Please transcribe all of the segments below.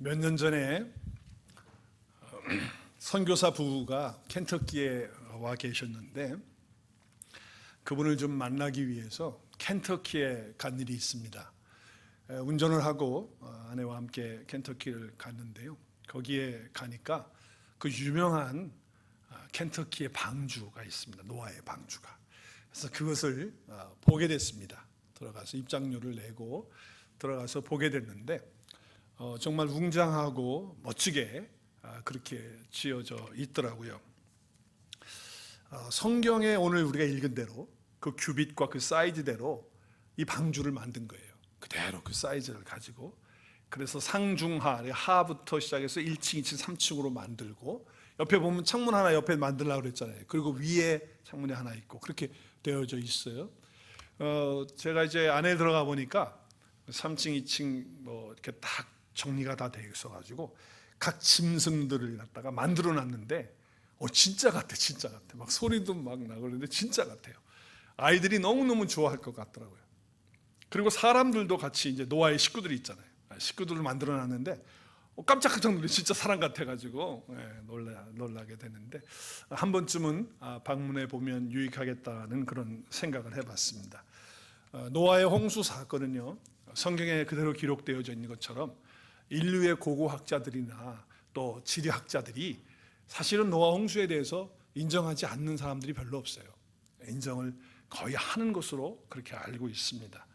몇 년 전에 선교사 부부가 켄터키에 와 계셨는데 그분을 좀 만나기 위해서 켄터키에 간 일이 있습니다. 운전을 하고 아내와 함께 켄터키를 갔는데요. 거기에 가니까 그 유명한 켄터키의 방주가 있습니다. 노아의 방주가. 그래서 그것을 보게 됐습니다. 들어가서 입장료를 내고 들어가서 보게 됐는데 정말 웅장하고 멋지게 그렇게 지어져 있더라고요. 성경에 오늘 우리가 읽은 대로 그 큐빗과 그 사이즈대로 이 방주를 만든 거예요. 그대로 그 사이즈를 가지고. 그래서 상중하, 하부터 시작해서 1층, 2층, 3층으로 만들고 옆에 보면 창문 하나 옆에 만들려고 그랬잖아요. 그리고 위에 창문이 하나 있고 그렇게 되어져 있어요. 제가 이제 안에 들어가 보니까 3층, 2층 뭐 이렇게 딱 정리가 다 되어 있어가지고 각 짐승들을 갖다가 만들어 놨는데 진짜 같아, 진짜 같아. 막 소리도 막 나고 그러는데 진짜 같아요. 아이들이 너무너무 좋아할 것 같더라고요. 그리고 사람들도 같이 이제 노아의 식구들이 있잖아요. 식구들을 만들어 놨는데 깜짝깜짝 놀래, 진짜 사람 같아가지고 놀라게 되는데 한 번쯤은 방문해 보면 유익하겠다는 그런 생각을 해봤습니다. 노아의 홍수 사건은요, 성경에 그대로 기록되어져 있는 것처럼 인류의 고고학자들이나 또 지리학자들이 사실은 노아 홍수에 대해서 인정하지 않는 사람들이 별로 없어요. 인정을 거의 하는 것으로 그렇게 알고 있습니다.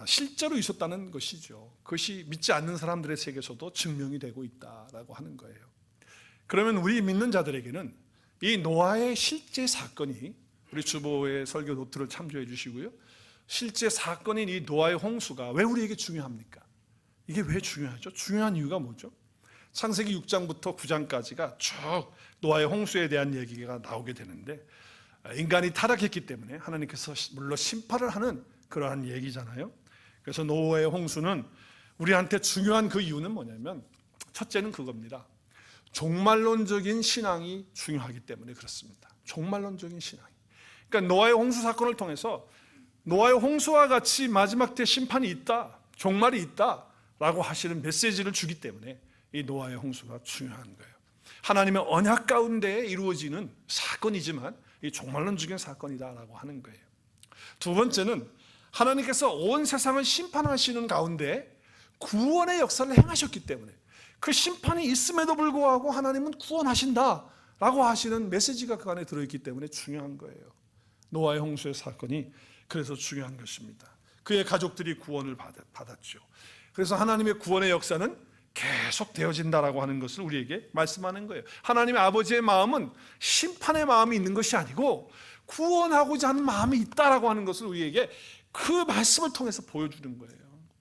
실제로 있었다는 것이죠. 그것이 믿지 않는 사람들의 세계에서도 증명이 되고 있다라고 하는 거예요. 그러면 우리 믿는 자들에게는 이 노아의 실제 사건이, 우리 주보의 설교 노트를 참조해 주시고요, 실제 사건인 이 노아의 홍수가 왜 우리에게 중요합니까? 이게 왜 중요하죠? 중요한 이유가 뭐죠? 창세기 6장부터 9장까지가 쭉 노아의 홍수에 대한 얘기가 나오게 되는데 인간이 타락했기 때문에 하나님께서 물론 심판을 하는 그러한 얘기잖아요. 그래서 노아의 홍수는 우리한테 중요한 그 이유는 뭐냐면 첫째는 그겁니다. 종말론적인 신앙이 중요하기 때문에 그렇습니다. 종말론적인 신앙이. 그러니까 노아의 홍수 사건을 통해서 노아의 홍수와 같이 마지막 때 심판이 있다, 종말이 있다라고 하시는 메시지를 주기 때문에 이 노아의 홍수가 중요한 거예요. 하나님의 언약 가운데 이루어지는 사건이지만 이 종말론적인 사건이다라고 하는 거예요. 두 번째는 하나님께서 온 세상을 심판하시는 가운데 구원의 역사를 행하셨기 때문에 그 심판이 있음에도 불구하고 하나님은 구원하신다라고 하시는 메시지가 그 안에 들어있기 때문에 중요한 거예요. 노아의 홍수의 사건이 그래서 중요한 것입니다. 그의 가족들이 구원을 받았죠. 그래서 하나님의 구원의 역사는 계속 되어진다라고 하는 것을 우리에게 말씀하는 거예요. 하나님의 아버지의 마음은 심판의 마음이 있는 것이 아니고 구원하고자 하는 마음이 있다라고 하는 것을 우리에게 그 말씀을 통해서 보여주는 거예요.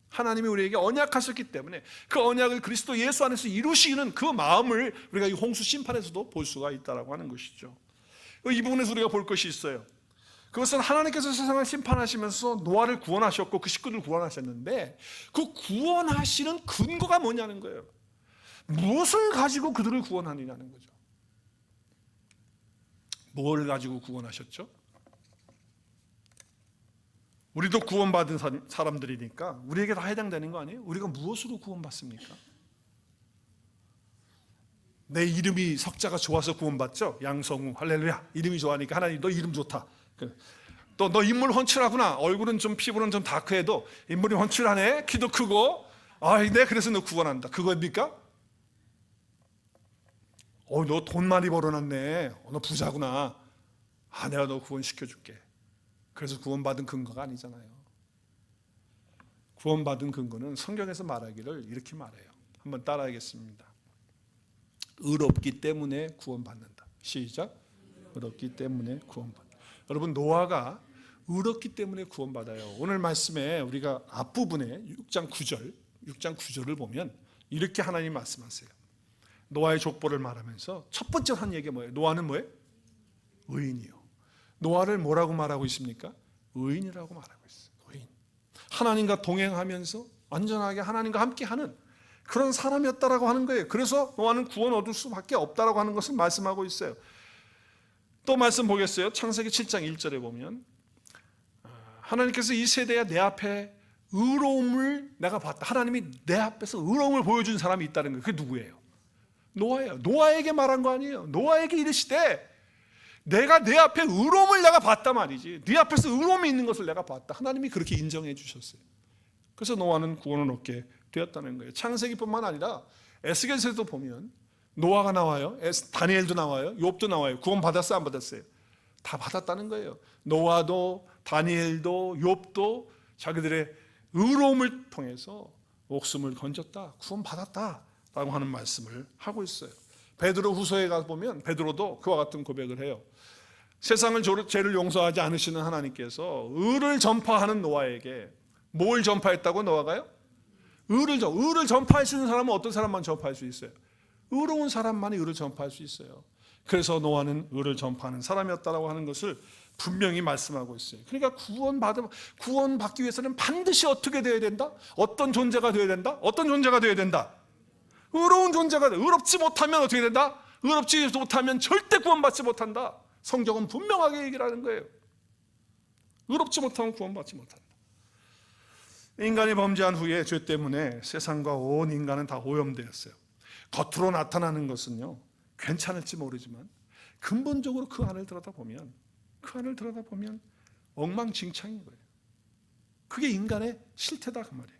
하나님이 우리에게 언약하셨기 때문에 그 언약을 그리스도 예수 안에서 이루시는 그 마음을 우리가 이 홍수 심판에서도 볼 수가 있다라고 하는 것이죠. 이 부분에서 우리가 볼 것이 있어요. 그것은 하나님께서 세상을 심판하시면서 노아를 구원하셨고 그 식구들을 구원하셨는데 그 구원하시는 근거가 뭐냐는 거예요. 무엇을 가지고 그들을 구원하느냐는 거죠. 뭘 가지고 구원하셨죠? 우리도 구원받은 사람들이니까 우리에게 다 해당되는 거 아니에요? 우리가 무엇으로 구원받습니까? 내 이름이 석자가 좋아서 구원받죠? 양성우, 할렐루야. 이름이 좋아하니까 하나님 너 이름 좋다. 또 너 인물 훤칠하구나. 얼굴은 좀 피부는 좀 다크해도 인물이 훤칠하네. 키도 크고. 네, 그래서 너 구원한다. 그거입니까? 너 돈 많이 벌어놨네. 너 부자구나. 내가 너 구원시켜줄게. 그래서 구원받은 근거가 아니잖아요. 구원받은 근거는 성경에서 말하기를 이렇게 말해요. 한번 따라하겠습니다. 의롭기 때문에 구원받는다. 시작. 의롭기 때문에 구원받는다. 여러분, 노아가 의롭기 때문에 구원받아요. 오늘 말씀에 우리가 앞부분에 6장 9절을 보면 이렇게 하나님 말씀하세요. 노아의 족보를 말하면서 첫 번째 한 얘기가 뭐예요? 노아는 뭐예요? 의인이요. 노아를 뭐라고 말하고 있습니까? 의인이라고 말하고 있어요. 의인. 하나님과 동행하면서 안전하게 하나님과 함께하는 그런 사람이었다라고 하는 거예요. 그래서 노아는 구원 얻을 수밖에 없다라고 하는 것을 말씀하고 있어요. 또 말씀 보겠어요? 창세기 7장 1절에 보면 하나님께서 이 세대야 내 앞에 의로움을 내가 봤다. 하나님이 내 앞에서 의로움을 보여준 사람이 있다는 거예요. 그게 누구예요? 노아예요. 노아에게 말한 거 아니에요. 노아에게 이르시되 내가 내 앞에 의로움을 내가 봤다 말이지. 네 앞에서 의로움이 있는 것을 내가 봤다. 하나님이 그렇게 인정해 주셨어요. 그래서 노아는 구원을 얻게 되었다는 거예요. 창세기뿐만 아니라 에스겔서에도 보면 노아가 나와요. 다니엘도 나와요. 욥도 나와요. 구원 받았어요? 안 받았어요? 다 받았다는 거예요. 노아도 다니엘도 욥도 자기들의 의로움을 통해서 목숨을 건졌다, 구원 받았다라고 하는 말씀을 하고 있어요. 베드로 후서에 가보면 베드로도 그와 같은 고백을 해요. 세상을 죄를 용서하지 않으시는 하나님께서 의를 전파하는 노아에게 뭘 전파했다고? 노아가요? 의를 전파할 수 있는 사람은 어떤 사람만 전파할 수 있어요? 의로운 사람만이 의를 전파할 수 있어요. 그래서 노아는 의를 전파하는 사람이었다라고 하는 것을 분명히 말씀하고 있어요. 그러니까 구원받기 위해서는 반드시 어떻게 되어야 된다? 어떤 존재가 되어야 된다? 어떤 존재가 되어야 된다? 의로운 존재가 돼. 의롭지 못하면 어떻게 된다? 의롭지 못하면 절대 구원받지 못한다. 성경은 분명하게 얘기를 하는 거예요. 의롭지 못하면 구원받지 못한다. 인간이 범죄한 후에 죄 때문에 세상과 온 인간은 다 오염되었어요. 겉으로 나타나는 것은요, 괜찮을지 모르지만 근본적으로 그 안을 들여다보면 엉망진창인 거예요. 그게 인간의 실태다 그 말이에요.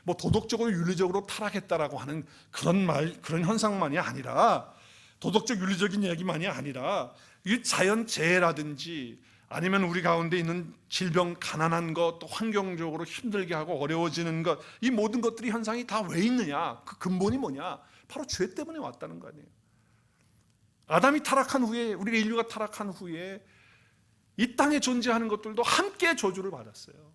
뭐 도덕적으로 윤리적으로 타락했다라고 하는 그런 현상만이 아니라, 도덕적 윤리적인 이야기만이 아니라 이 자연재해라든지 아니면 우리 가운데 있는 질병, 가난한 것, 또 환경적으로 힘들게 하고 어려워지는 것, 이 모든 것들이 현상이 다 왜 있느냐? 그 근본이 뭐냐? 바로 죄 때문에 왔다는 거 아니에요. 아담이 타락한 후에, 우리가 인류가 타락한 후에 이 땅에 존재하는 것들도 함께 저주를 받았어요.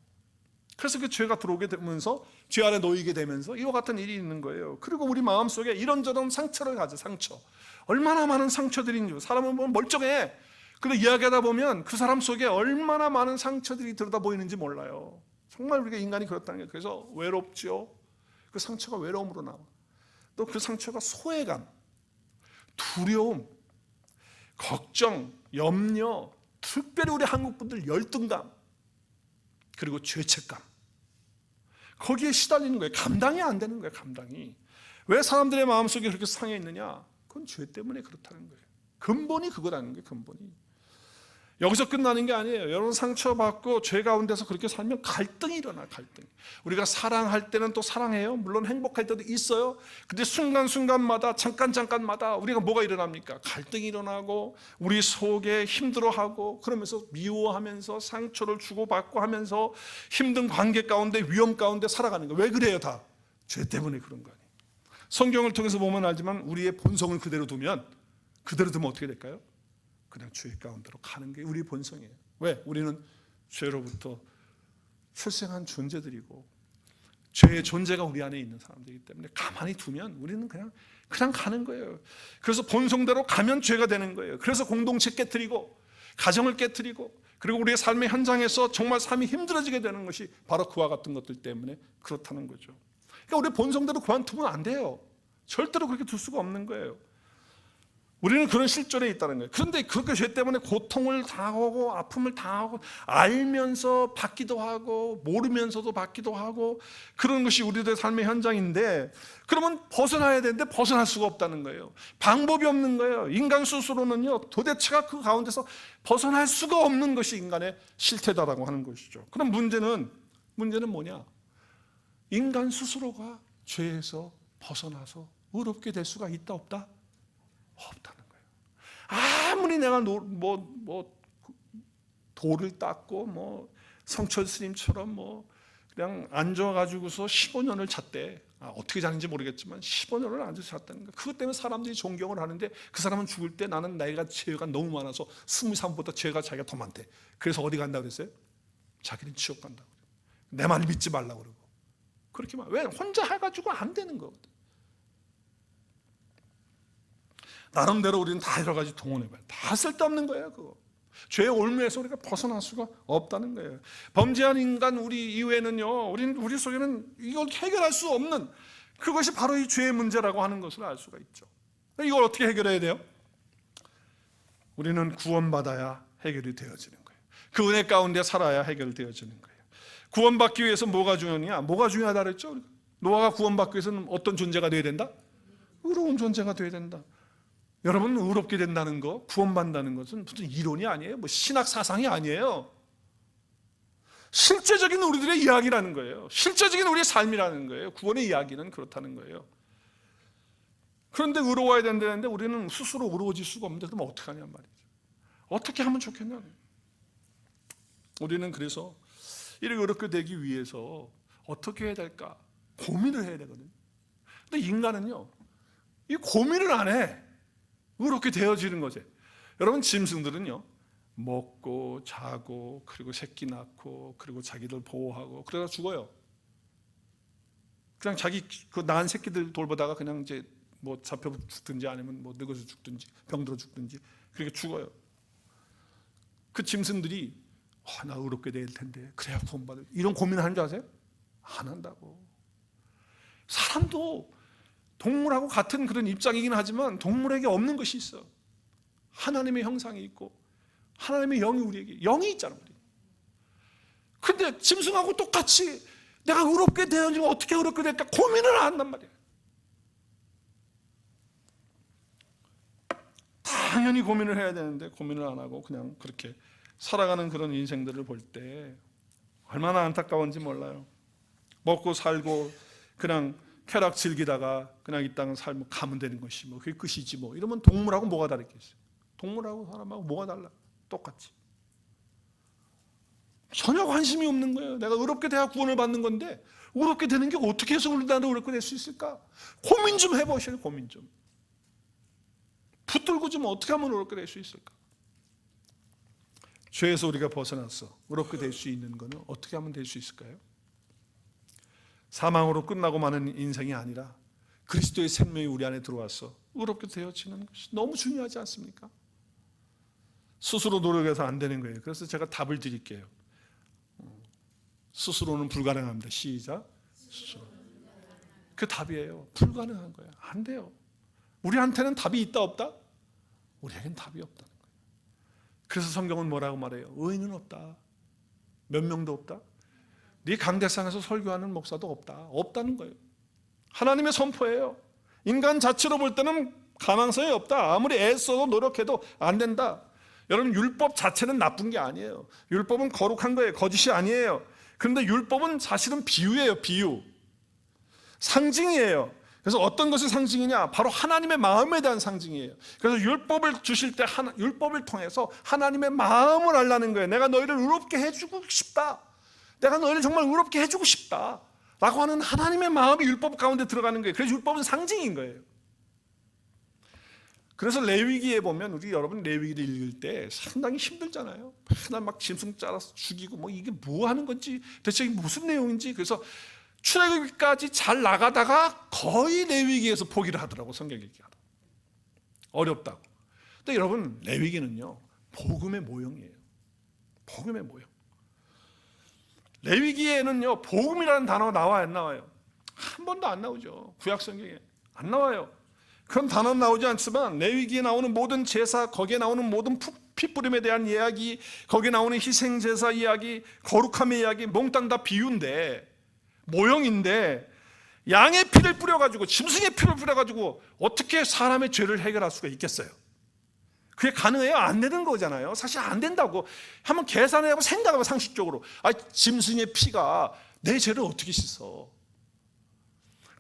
그래서 그 죄가 들어오게 되면서 죄 아래 놓이게 되면서 이와 같은 일이 있는 거예요. 그리고 우리 마음속에 이런저런 상처를 가져. 상처, 얼마나 많은 상처들이 있는지. 사람은 보면 멀쩡해. 그런데 이야기하다 보면 그 사람 속에 얼마나 많은 상처들이 들여다 보이는지 몰라요. 정말 우리가 인간이 그렇다는 거예요. 그래서 외롭죠. 그 상처가 외로움으로 나와. 또 그 상처가 소외감, 두려움, 걱정, 염려, 특별히 우리 한국 분들 열등감, 그리고 죄책감, 거기에 시달리는 거예요. 감당이 안 되는 거예요. 감당이. 왜 사람들의 마음속에 그렇게 상해 있느냐? 그건 죄 때문에 그렇다는 거예요. 근본이 그거라는 거예요. 근본이. 여기서 끝나는 게 아니에요. 여러분, 상처받고 죄 가운데서 그렇게 살면 갈등이 일어나요. 갈등. 우리가 사랑할 때는 또 사랑해요. 물론 행복할 때도 있어요. 근데 순간순간마다 잠깐마다 우리가 뭐가 일어납니까? 갈등이 일어나고 우리 속에 힘들어하고 그러면서 미워하면서 상처를 주고받고 하면서 힘든 관계 가운데, 위험 가운데 살아가는 거예요. 왜 그래요? 다 죄 때문에 그런 거 아니에요. 성경을 통해서 보면 알지만 우리의 본성을 그대로 두면 어떻게 될까요? 그냥 죄 가운데로 가는 게 우리 본성이에요. 왜? 우리는 죄로부터 출생한 존재들이고 죄의 존재가 우리 안에 있는 사람들이기 때문에 가만히 두면 우리는 그냥 가는 거예요. 그래서 본성대로 가면 죄가 되는 거예요. 그래서 공동체 깨트리고 가정을 깨트리고 그리고 우리의 삶의 현장에서 정말 삶이 힘들어지게 되는 것이 바로 그와 같은 것들 때문에 그렇다는 거죠. 그러니까 우리 본성대로 그만두면 안 돼요. 절대로 그렇게 둘 수가 없는 거예요. 우리는 그런 실존에 있다는 거예요. 그런데 그렇게 죄 때문에 고통을 당하고 아픔을 당하고 알면서 받기도 하고 모르면서도 받기도 하고 그런 것이 우리들의 삶의 현장인데, 그러면 벗어나야 되는데 벗어날 수가 없다는 거예요. 방법이 없는 거예요. 인간 스스로는요, 도대체가 그 가운데서 벗어날 수가 없는 것이 인간의 실태다라고 하는 것이죠. 그럼 문제는 뭐냐? 인간 스스로가 죄에서 벗어나서 의롭게 될 수가 있다 없다? 없다는 거예요. 아무리 내가 돌을 닦고 성철 스님처럼 그냥 앉아가지고서 15년을 잤대. 어떻게 자는지 모르겠지만 15년을 앉아서 잤다는 거예요. 그것 때문에 사람들이 존경을 하는데 그 사람은 죽을 때 나는 나이가 죄가 너무 많아서 20살보다 죄가 자기가 더 많대. 그래서 어디 간다고 그랬어요? 자기는 지옥 간다고. 내 말 믿지 말라고 그러고. 그렇게 말. 왜? 혼자 해가지고 안 되는 거거든. 나름대로 우리는 다 여러 가지 동원해봐요. 다 쓸데없는 거예요. 그거. 죄의 올무에서 우리가 벗어날 수가 없다는 거예요. 범죄한 인간 우리 이후에는요, 우리 속에는 이걸 해결할 수 없는, 그것이 바로 이 죄의 문제라고 하는 것을 알 수가 있죠. 이걸 어떻게 해결해야 돼요? 우리는 구원받아야 해결이 되어지는 거예요. 그 은혜 가운데 살아야 해결되어지는 거예요. 구원받기 위해서 뭐가 중요하냐? 뭐가 중요하다 그랬죠? 노아가 구원받기 위해서는 어떤 존재가 되어야 된다? 의로운 존재가 되어야 된다. 여러분, 의롭게 된다는 거, 구원받는다는 것은 무슨 이론이 아니에요. 뭐 신학 사상이 아니에요. 실제적인 우리들의 이야기라는 거예요. 실제적인 우리의 삶이라는 거예요. 구원의 이야기는 그렇다는 거예요. 그런데 의로워야 된다는데 우리는 스스로 의로워질 수가 없는데 그럼 어떻게 하냔 말이죠. 어떻게 하면 좋겠냐. 우리는 그래서 이렇게 의롭게 되기 위해서 어떻게 해야 될까 고민을 해야 되거든요. 근데 인간은요, 이 고민을 안 해. 의롭게 되어지는 거지. 여러분, 짐승들은요, 먹고 자고 그리고 새끼 낳고 그리고 자기들 보호하고 그러다 죽어요. 그냥 자기 그 낳은 새끼들 돌보다가 그냥 이제 뭐 잡혀 죽든지 아니면 뭐 늙어서 죽든지 병들어 죽든지 그렇게 죽어요. 그 짐승들이 나 의롭게 될 텐데 그래야 구원받을, 이런 고민을 하는 줄 아세요? 안 한다고. 사람도 동물하고 같은 그런 입장이긴 하지만 동물에게 없는 것이 있어. 하나님의 형상이 있고 하나님의 영이 우리에게 영이 있잖아. 우리. 근데 짐승하고 똑같이 내가 의롭게 되어지면 어떻게 의롭게 될까 고민을 안 한단 말이야. 당연히 고민을 해야 되는데 고민을 안 하고 그냥 그렇게 살아가는 그런 인생들을 볼 때 얼마나 안타까운지 몰라요. 먹고 살고 그냥 쾌락 즐기다가 그냥 이 땅 살면 가면 되는 것이 뭐 그게 끝이지 뭐 이러면 동물하고 뭐가 다르겠어요? 동물하고 사람하고 뭐가 달라? 똑같지. 전혀 관심이 없는 거예요. 내가 의롭게 돼야 구원을 받는 건데 의롭게 되는 게 어떻게 해서 우리나라 의롭게 될 수 있을까? 고민 좀 해보셔요. 고민 좀. 붙들고 좀 어떻게 하면 의롭게 될 수 있을까? 죄에서 우리가 벗어나서 의롭게 될 수 있는 거는 어떻게 하면 될 수 있을까요? 사망으로 끝나고 마는 인생이 아니라 그리스도의 생명이 우리 안에 들어와서 의롭게 되어지는 것이 너무 중요하지 않습니까? 스스로 노력해서 안 되는 거예요. 그래서 제가 답을 드릴게요. 스스로는 불가능합니다. 시작. 스스로. 그 답이에요. 불가능한 거예요. 안 돼요. 우리한테는 답이 있다 없다? 우리에겐 답이 없다는 거예요. 그래서 성경은 뭐라고 말해요? 의인은 없다. 몇 명도 없다. 네 강대상에서 설교하는 목사도 없다. 없다는 거예요. 하나님의 선포예요. 인간 자체로 볼 때는 가망성이 없다. 아무리 애써도 노력해도 안 된다. 여러분, 율법 자체는 나쁜 게 아니에요. 율법은 거룩한 거예요. 거짓이 아니에요. 그런데 율법은 사실은 비유예요. 비유. 상징이에요. 그래서 어떤 것이 상징이냐? 바로 하나님의 마음에 대한 상징이에요. 그래서 율법을 주실 때 율법을 통해서 하나님의 마음을 알라는 거예요. 내가 너희를 의롭게 해주고 싶다. 내가 너희를 정말 의롭게 해주고 싶다 라고 하는 하나님의 마음이 율법 가운데 들어가는 거예요. 그래서 율법은 상징인 거예요. 그래서 레위기에 보면 우리 여러분 레위기를 읽을 때 상당히 힘들잖아요. 맨날 막 짐승 잘라서 죽이고 뭐 이게 뭐 하는 건지 대체 이게 무슨 내용인지. 그래서 출애굽기까지 잘 나가다가 거의 레위기에서 포기를 하더라고. 성경 읽기가 어렵다고. 근데 여러분 레위기는요 복음의 모형이에요. 복음의 모형. 레위기에는요 복음이라는 단어가 나와요, 안 나와요? 한 번도 안 나오죠. 구약 성경에 안 나와요. 그런 단어는 나오지 않지만 레위기에 나오는 모든 제사, 거기에 나오는 모든 핏부림에 대한 이야기, 거기에 나오는 희생제사 이야기, 거룩함의 이야기 몽땅 다 비유인데, 모형인데 양의 피를 뿌려가지고 짐승의 피를 뿌려가지고 어떻게 사람의 죄를 해결할 수가 있겠어요? 그게 가능해요? 안 되는 거잖아요. 사실 안 된다고. 한번 계산해보고 생각해봐. 상식적으로 짐승의 피가 내 죄를 어떻게 씻어?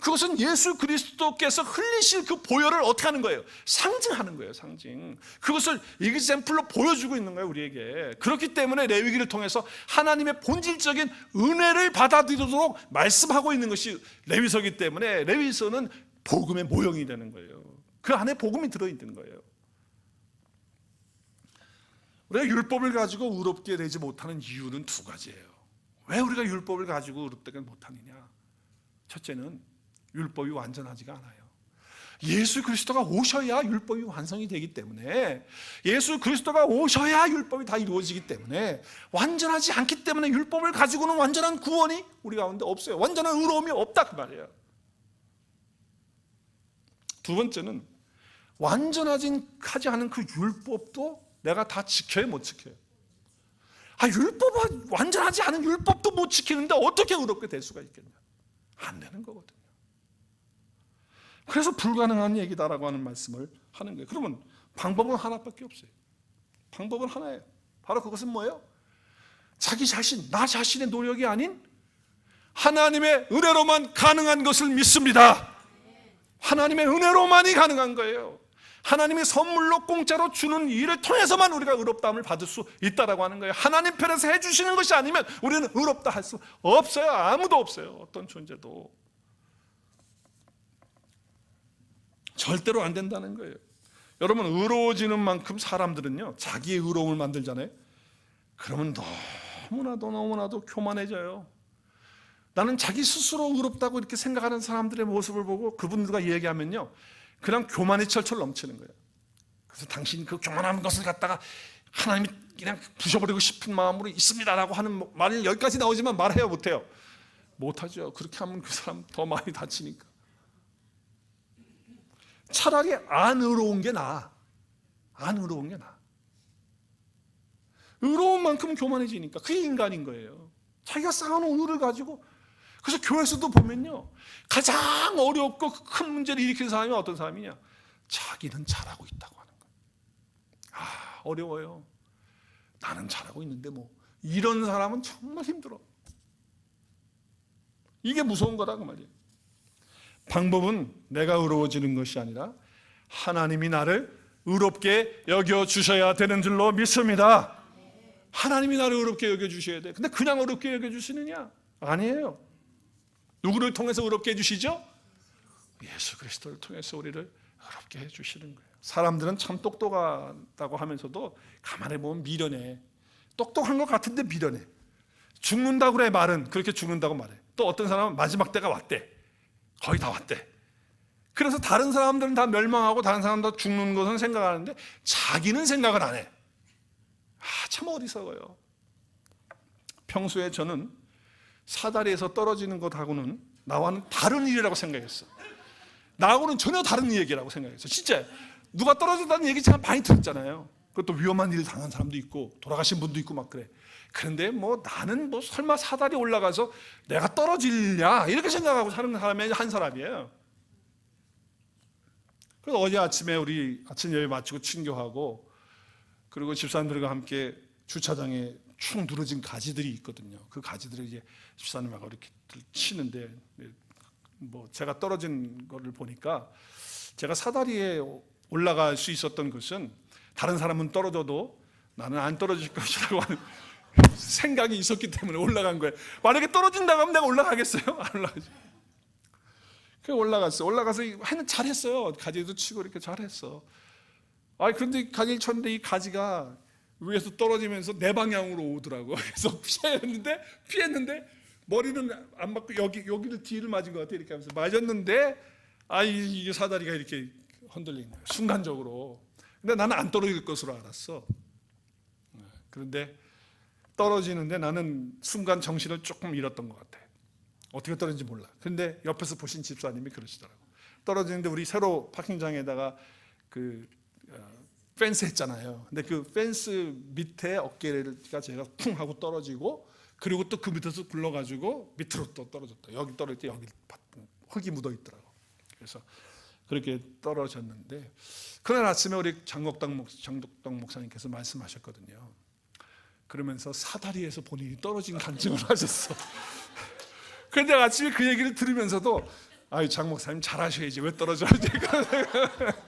그것은 예수 그리스도께서 흘리실 그 보혈을 어떻게 하는 거예요? 상징하는 거예요. 상징. 그것을 이그샘플로 보여주고 있는 거예요, 우리에게. 그렇기 때문에 레위기를 통해서 하나님의 본질적인 은혜를 받아들이도록 말씀하고 있는 것이 레위서이기 때문에 레위서는 복음의 모형이 되는 거예요. 그 안에 복음이 들어있는 거예요. 우리가 율법을 가지고 의롭게 되지 못하는 이유는 두 가지예요. 왜 우리가 율법을 가지고 의롭게 못하느냐? 첫째는 율법이 완전하지가 않아요. 예수 그리스도가 오셔야 율법이 완성이 되기 때문에, 예수 그리스도가 오셔야 율법이 다 이루어지기 때문에, 완전하지 않기 때문에 율법을 가지고는 완전한 구원이 우리 가운데 없어요. 완전한 의로움이 없다 그 말이에요. 두 번째는 완전하지 않은 그 율법도 내가 다 지켜요, 못 지켜요? 율법은 완전하지 않은 율법도 못 지키는데 어떻게 의롭게 될 수가 있겠냐? 안 되는 거거든요. 그래서 불가능한 얘기다라고 하는 말씀을 하는 거예요. 그러면 방법은 하나밖에 없어요. 방법은 하나예요. 바로 그것은 뭐예요? 자기 자신, 나 자신의 노력이 아닌 하나님의 은혜로만 가능한 것을 믿습니다. 하나님의 은혜로만이 가능한 거예요. 하나님이 선물로 공짜로 주는 일을 통해서만 우리가 의롭다함을 받을 수 있다라고 하는 거예요. 하나님 편에서 해주시는 것이 아니면 우리는 의롭다 할 수 없어요. 아무도 없어요. 어떤 존재도. 절대로 안 된다는 거예요. 여러분, 의로워지는 만큼 사람들은요, 자기의 의로움을 만들잖아요. 그러면 너무나도 교만해져요. 나는 자기 스스로 의롭다고 이렇게 생각하는 사람들의 모습을 보고 그분들과 얘기하면요, 그냥 교만이 철철 넘치는 거예요. 그래서 당신 그 교만한 것을 갖다가 하나님이 그냥 부셔버리고 싶은 마음으로 있습니다라고 하는 말이 여기까지 나오지만 말해요, 못해요? 못하죠. 그렇게 하면 그 사람 더 많이 다치니까. 차라리 안 의로운 게 나아. 안 의로운 게 나아. 의로운 만큼 교만해지니까. 그게 인간인 거예요. 자기가 쌓아놓은 의를 가지고. 그래서 교회에서도 보면요, 가장 어렵고 큰 문제를 일으키는 사람이 어떤 사람이냐? 자기는 잘하고 있다고 하는 거예요. 어려워요. 나는 잘하고 있는데 뭐. 이런 사람은 정말 힘들어. 이게 무서운 거다 그 말이에요. 방법은 내가 의로워지는 것이 아니라 하나님이 나를 의롭게 여겨주셔야 되는 줄로 믿습니다. 하나님이 나를 의롭게 여겨주셔야 돼. 근데 그냥 의롭게 여겨주시느냐? 아니에요. 누구를 통해서 의롭게 해주시죠? 예수 그리스도를 통해서 우리를 의롭게 해주시는 거예요. 사람들은 참 똑똑하다고 하면서도 가만히 보면 미련해. 똑똑한 것 같은데 미련해. 죽는다고 그래. 말은 그렇게 죽는다고 말해. 또 어떤 사람은 마지막 때가 왔대. 거의 다 왔대. 그래서 다른 사람들은 다 멸망하고 다른 사람도 죽는 것은 생각하는데 자기는 생각을 안 해. 참 어리석어요. 평소에 저는 사다리에서 떨어지는 것하고는 나와는 다른 일이라고 생각했어. 나하고는 전혀 다른 얘기라고 생각했어. 진짜 누가 떨어진다는 얘기 참 많이 들었잖아요. 그것도 위험한 일을 당한 사람도 있고 돌아가신 분도 있고 막 그래. 그런데 뭐 나는 뭐 설마 사다리 올라가서 내가 떨어질냐 이렇게 생각하고 사는 사람이 한 사람이에요. 그래서 어제 아침에 우리 아침 예배 마치고 친교하고 그리고 집사님들과 함께 주차장에 축 늘어진 가지들이 있거든요. 그 가지들을 이제 집사님하고 이렇게 치는데 뭐 제가 떨어진 거를 보니까 제가 사다리에 올라갈 수 있었던 것은 다른 사람은 떨어져도 나는 안 떨어질 것이라고 하는 생각이 있었기 때문에 올라간 거예요. 만약에 떨어진다고 하면 내가 올라가겠어요? 안 올라가죠. 그래서 올라갔어. 올라가서 잘했어요. 가지도 치고 이렇게 잘했어. 그런데 가지를 쳤는데 이 가지가 위에서 떨어지면서 내 방향으로 오더라고. 그래서 피했는데 머리는 안 맞고 여기를 뒤를 맞은 것 같아. 이렇게 하면서 맞았는데 이게 사다리가 이렇게 흔들린 거예요. 순간적으로. 근데 나는 안 떨어질 것으로 알았어. 그런데 떨어지는데 나는 순간 정신을 조금 잃었던 것 같아. 어떻게 떨어진지 몰라. 그런데 옆에서 보신 집사님이 그러시더라고. 떨어지는데 우리 새로 파킹장에다가 그 펜스 했잖아요. 근데 그 펜스 밑에 어깨가 제가 쿵 하고 떨어지고 그리고 또 그 밑에서 굴러가지고 밑으로 또 떨어졌다. 여기 떨어질 때 여기 흙이 묻어 있더라고. 그래서 그렇게 떨어졌는데 그날 아침에 우리 장덕당 목사님께서 말씀하셨거든요. 그러면서 사다리에서 본인이 떨어진 간증을 하셨어. 그런데 아침에 그 얘기를 들으면서도 장 목사님 잘하셔야지 왜 떨어져야 될까?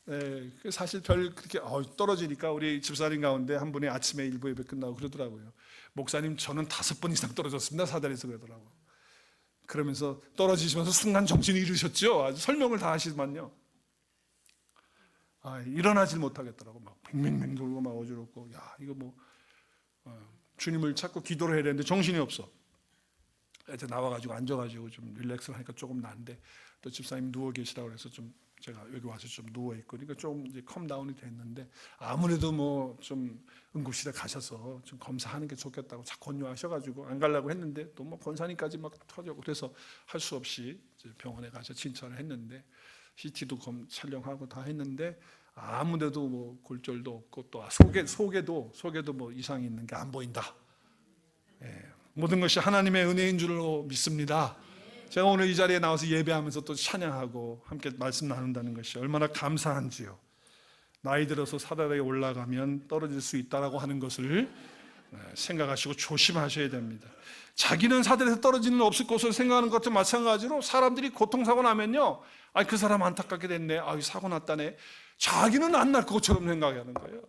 네, 사실 그렇게 떨어지니까 우리 집사님 가운데 한 분이 아침에 일부 예배 끝나고 그러더라고요. 목사님 저는 5번 이상 떨어졌습니다. 사다리에서 그러더라고요. 그러면서 떨어지시면서 순간 정신을 잃으셨죠. 아주 설명을 다 하시더만요. 일어나질 못하겠더라고. 막 맹맹맹 돌고 막 어지럽고 이거 뭐 주님을 찾고 기도를 해야 되는데 정신이 없어. 이제 나와가지고 앉아가지고 좀 릴렉스를 하니까 조금 나은데 또 집사님 누워 계시라고 해서 좀 제가 여기 와서 좀 누워 있고 그러니까 좀 이제 컴다운이 됐는데 아무래도 뭐 좀 응급실에 가셔서 좀 검사하는 게 좋겠다고 자꾸 권유하셔가지고 안 가려고 했는데 또 뭐 권사님까지 막 터지고 그래서 할 수 없이 이제 병원에 가서 진찰을 했는데 CT도 촬영하고 다 했는데 아무데도 뭐 골절도 없고 또 속에도 뭐 이상이 있는 게 안 보인다. 모든 것이 하나님의 은혜인 줄로 믿습니다. 제가 오늘 이 자리에 나와서 예배하면서 또 찬양하고 함께 말씀 나눈다는 것이 얼마나 감사한지요. 나이 들어서 사다리에 올라가면 떨어질 수 있다라고 하는 것을 생각하시고 조심하셔야 됩니다. 자기는 사다리에서 떨어지는 없을 것으로 생각하는 것도 마찬가지로 사람들이 고통사고 나면요, 그 사람 안타깝게 됐네, 사고 났다네, 자기는 안 날 것처럼 생각하는 거예요.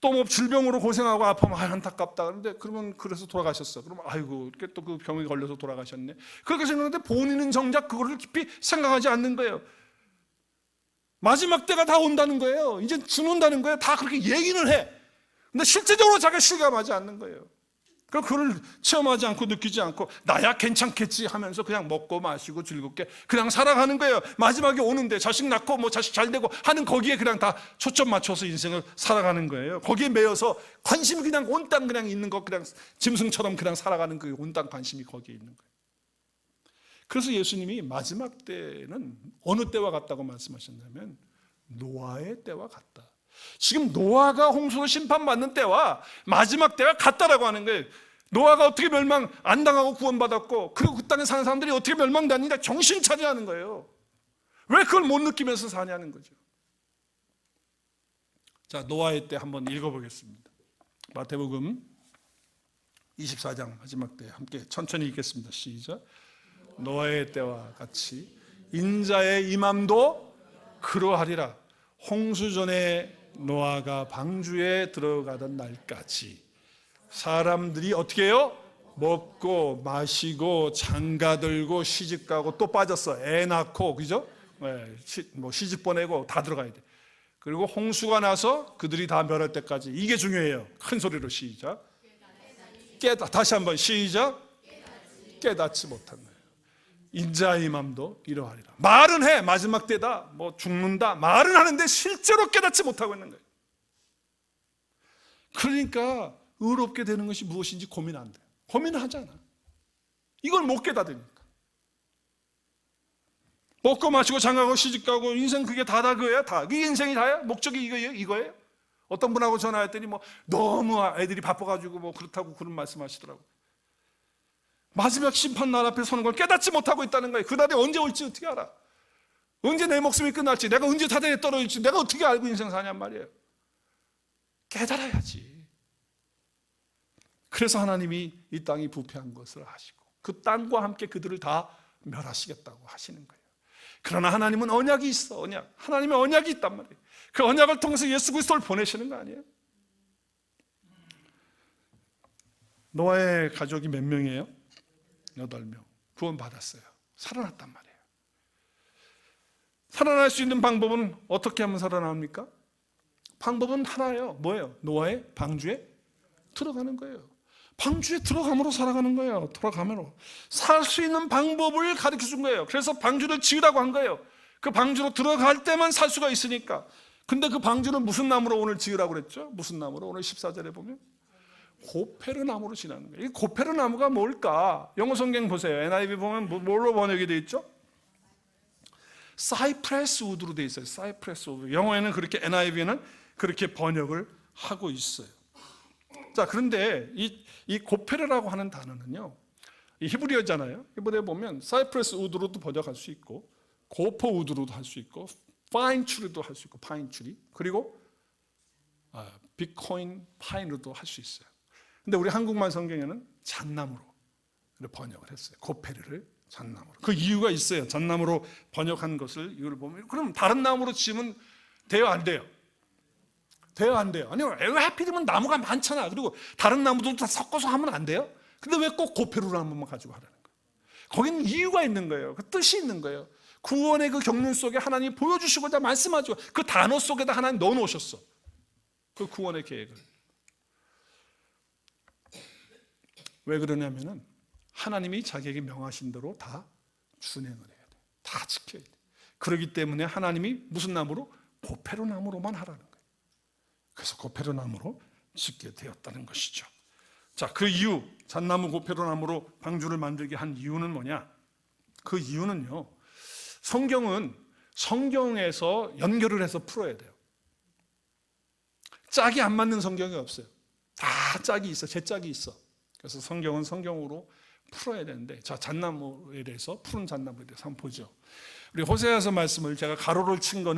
또 뭐 질병으로 고생하고 아프면 안타깝다 그런데 그러면 그래서 돌아가셨어. 그러면 아이고 또 그 병에 걸려서 돌아가셨네. 그렇게 생각하는데 본인은 정작 그거를 깊이 생각하지 않는 거예요. 마지막 때가 다 온다는 거예요. 이제 죽는다는 거예요. 다 그렇게 얘기는 해. 근데 실제적으로 자기가 실감하지 않는 거예요. 그걸 체험하지 않고 느끼지 않고 나야 괜찮겠지 하면서 그냥 먹고 마시고 즐겁게 그냥 살아가는 거예요. 마지막에 오는데 자식 낳고 뭐 자식 잘 되고 하는 거기에 그냥 다 초점 맞춰서 인생을 살아가는 거예요. 거기에 매여서 관심이 그냥 온땅 그냥 있는 거, 그냥 짐승처럼 그냥 살아가는 그 온땅 관심이 거기에 있는 거예요. 그래서 예수님이 마지막 때는 어느 때와 같다고 말씀하셨냐면 노아의 때와 같다. 지금 노아가 홍수로 심판받는 때와 마지막 때가 같다라고 하는 거예요. 노아가 어떻게 멸망 안 당하고 구원받았고, 그리고 그 땅에 사는 사람들이 어떻게 멸망당했냐 정신 차리라는 거예요. 왜 그걸 못 느끼면서 사냐는 거죠. 자, 노아의 때 한번 읽어보겠습니다. 마태복음 24장 마지막 때 함께 천천히 읽겠습니다. 시작. 노아의 때와 같이 인자의 임함도 그러하리라. 홍수 전에 노아가 방주에 들어가던 날까지 사람들이 어떻게 해요? 먹고 마시고 장가들고 시집가고 또 빠졌어. 애 낳고, 그죠? 뭐 시집 보내고 다 들어가야 돼. 그리고 홍수가 나서 그들이 다 멸할 때까지. 이게 중요해요. 큰 소리로 시작. 다시 한번 시작. 깨닫지 못한 거예요. 인자의 맘도 이러하리라. 말은 해. 마지막 때다. 뭐 죽는다. 말은 하는데 실제로 깨닫지 못하고 있는 거예요. 그러니까 의롭게 되는 것이 무엇인지 고민 안 돼요. 고민을 하잖아. 이걸 못 깨닫으니까. 먹고 마시고 장가고 시집가고 인생 그게 다다 그거야. 다. 그게 인생이 다야? 목적이 이거예요? 어떤 분하고 전화했더니 뭐 너무 애들이 바빠가지고 뭐 그렇다고 그런 말씀하시더라고. 마지막 심판 날 앞에 서는 걸 깨닫지 못하고 있다는 거예요. 그날이 언제 올지 어떻게 알아? 언제 내 목숨이 끝날지, 내가 언제 사단에 떨어질지 내가 어떻게 알고 인생 사냔 말이에요. 깨달아야지. 그래서 하나님이 이 땅이 부패한 것을 아시고 그 땅과 함께 그들을 다 멸하시겠다고 하시는 거예요. 그러나 하나님은 언약이 있어. 언약. 하나님의 언약이 있단 말이에요. 그 언약을 통해서 예수 그리스도를 보내시는 거 아니에요? 노아의 가족이 몇 명이에요? 8명 구원받았어요. 살아났단 말이에요. 살아날 수 있는 방법은 어떻게 하면 살아납니까? 방법은 하나예요. 뭐예요? 노아의 방주에 들어가는 거예요. 방주에 들어감으로 살아가는 거예요. 들어감으로 살 수 있는 방법을 가르쳐 준 거예요. 그래서 방주를 지으라고 한 거예요. 그 방주로 들어갈 때만 살 수가 있으니까. 근데 그 방주는 무슨 나무로 오늘 지으라고 그랬죠? 무슨 나무로? 오늘 14절에 보면 고페르 나무로 지나는 거예요. 이 고페르 나무가 뭘까? 영어 성경 보세요. NIV 보면 뭘로 번역이 되어 있죠? 사이프레스 우드로 되어 있어요. 사이프레스 우드. 영어에는 그렇게, NIV는 그렇게 번역을 하고 있어요. 자, 그런데 이 고페르라고 하는 단어는요, 이 히브리어잖아요. 히브리어 보면 사이프레스 우드로도 번역할 수 있고, 고퍼 우드로도 할 수 있고, 파인 추리도 할 수 있고, 파인 추리, 그리고 비트코인 파인으로도 할 수 있어요. 근데 우리 한국말 성경에는 잣나무로 번역을 했어요. 고페르를 잣나무로. 그 이유가 있어요. 잣나무로 번역한 것을 이걸 보면, 그럼 다른 나무로 지으면 돼요, 안 돼요? 돼요, 안 돼요? 아니요, 왜 하필이면 나무가 많잖아. 그리고 다른 나무들도 다 섞어서 하면 안 돼요? 근데 왜 꼭 고페르로 한 번만 가지고 하라는 거예요? 거기는 이유가 있는 거예요. 그 뜻이 있는 거예요. 구원의 그 경륜 속에 하나님이 보여주시고자 말씀하죠. 그 단어 속에다 하나님 넣어놓으셨어. 그 구원의 계획을. 왜 그러냐면은 하나님이 자기에게 명하신 대로 다 준행을 해야 돼. 다 지켜야 돼. 그렇기 때문에 하나님이 무슨 나무로? 고페르 나무로만 하라는 거예요. 그래서 고페르 나무로 짓게 되었다는 것이죠. 자, 그 이유, 잣나무 고페르 나무로 방주를 만들게 한 이유는 뭐냐? 그 이유는요, 성경은 성경에서 연결을 해서 풀어야 돼요. 짝이 안 맞는 성경이 없어요. 다 짝이 있어. 제 짝이 있어. 그래서 성경은 성경으로 풀어야 되는데, 자, 잣나무에 대해서, 푸른 잣나무에 대해서 한번 보죠. 우리 호세아서 말씀을 제가 가로를 치고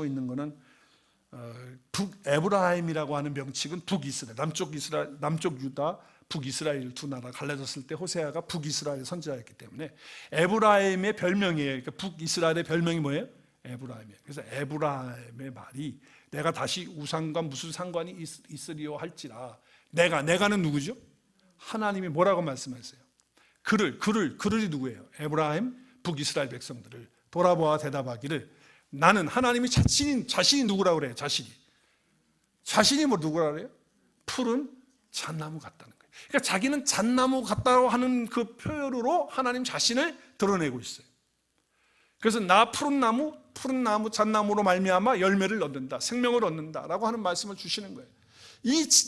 있는 거는 북에브라임이라고 하는 명칭은 북이스라엘, 남쪽 유다, 북이스라엘 두 나라 갈라졌을 때 호세아가 북이스라엘 선지자였기 때문에 에브라임의 별명이에요. 그러니까 북이스라엘의 별명이 뭐예요? 에브라임이에요. 그래서 에브라임의 말이 내가 다시 우상과 무슨 상관이 있으리요 할지라. 내가는 누구죠? 하나님이 뭐라고 말씀하세요? 그들이 누구예요? 에브라임, 북이스라엘 백성들을 돌아보아 대답하기를, 나는 하나님이 자신이 누구라고 그래요? 자신이 뭐 누구라고 그래요? 푸른 잣나무 같다는 거예요. 그러니까 자기는 잣나무 같다고 하는 그 표현으로 하나님 자신을 드러내고 있어요. 그래서 나 푸른 나무, 잣나무로 말미암아 열매를 얻는다, 생명을 얻는다라고 하는 말씀을 주시는 거예요.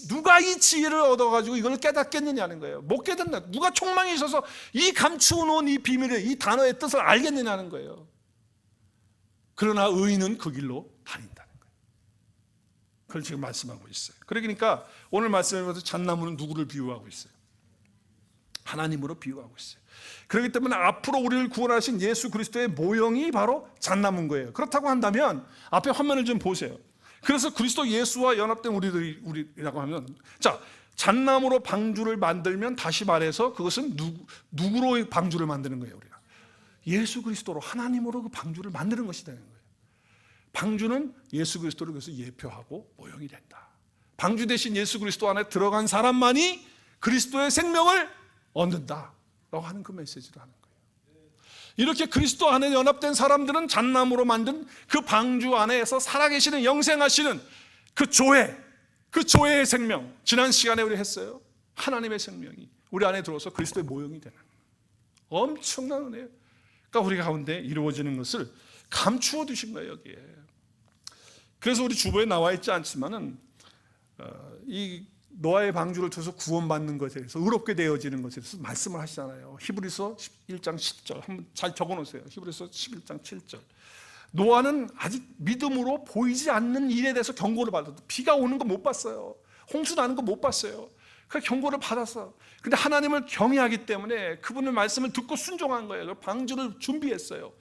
누가 이 지혜를 얻어가지고 이걸 깨닫겠느냐는 거예요. 못 깨닫나? 누가 총망이 있어서 이 감추어놓은 이 비밀을, 이 단어의 뜻을 알겠느냐는 거예요. 그러나 의인은 그 길로 다닌다는 거예요. 그걸 지금 말씀하고 있어요. 그러니까 오늘 말씀에서 잣나무는 누구를 비유하고 있어요? 하나님으로 비유하고 있어요. 그렇기 때문에 앞으로 우리를 구원하신 예수 그리스도의 모형이 바로 잣나무인 거예요. 그렇다고 한다면 앞에 화면을 좀 보세요. 그래서 그리스도 예수와 연합된 우리라고 하면, 자, 잣나무로 방주를 만들면 다시 말해서 그것은 누구로 방주를 만드는 거예요? 우리가 예수 그리스도로, 하나님으로 그 방주를 만드는 것이 되는 거예요. 방주는 예수 그리스도를 그래서 예표하고 모형이 된다. 방주 대신 예수 그리스도 안에 들어간 사람만이 그리스도의 생명을 얻는다라고 하는 그 메시지를 하는 거예요. 이렇게 그리스도 안에 연합된 사람들은 잣나무로 만든 그 방주 안에서 살아계시는, 영생하시는 그 조회의 생명, 지난 시간에 우리 했어요. 하나님의 생명이 우리 안에 들어와서 그리스도의 모형이 되는 엄청난 은혜예요. 그러니까 우리 가운데 이루어지는 것을 감추어 두신 거예요, 여기에. 그래서 우리 주보에 나와 있지 않지만은 이 노아의 방주를 통해서 구원받는 것에 대해서, 의롭게 되어지는 것에 대해서 말씀을 하시잖아요. 히브리서 1장 10절 한번 잘 적어놓으세요. 히브리서 11장 7절. 노아는 아직 믿음으로 보이지 않는 일에 대해서 경고를 받았어요. 비가 오는 거 못 봤어요. 홍수 나는 거 못 봤어요. 그 경고를 받았어. 근데 하나님을 경외하기 때문에 그분의 말씀을 듣고 순종한 거예요. 방주를 준비했어요.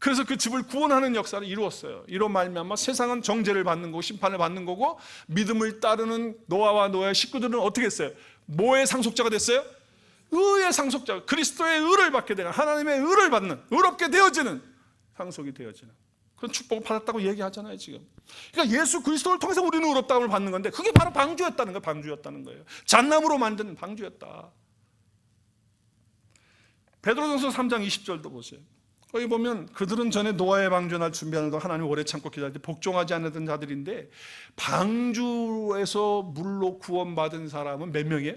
그래서 그 집을 구원하는 역사를 이루었어요. 이로 말미암아 세상은 정죄를 받는 거고 심판을 받는 거고, 믿음을 따르는 노아와 노아의 식구들은 어떻게 했어요? 뭐의 상속자가 됐어요? 의의 상속자, 그리스도의 의를 받게 되는, 하나님의 의를 받는, 의롭게 되어지는, 상속이 되어지는 그런 축복을 받았다고 얘기하잖아요 지금. 그러니까 예수 그리스도를 통해서 우리는 의롭다함을 받는 건데, 그게 바로 방주였다는 거예요. 방주였다는 거예요. 잣나무로 만든 방주였다. 베드로전서 3장 20절도 보세요. 거기 보면 그들은 전에 노아의 방주 날 준비하는 동안 하나님 오래 참고 기다릴 때 복종하지 않았던 자들인데, 방주에서 물로 구원받은 사람은 몇 명이에요?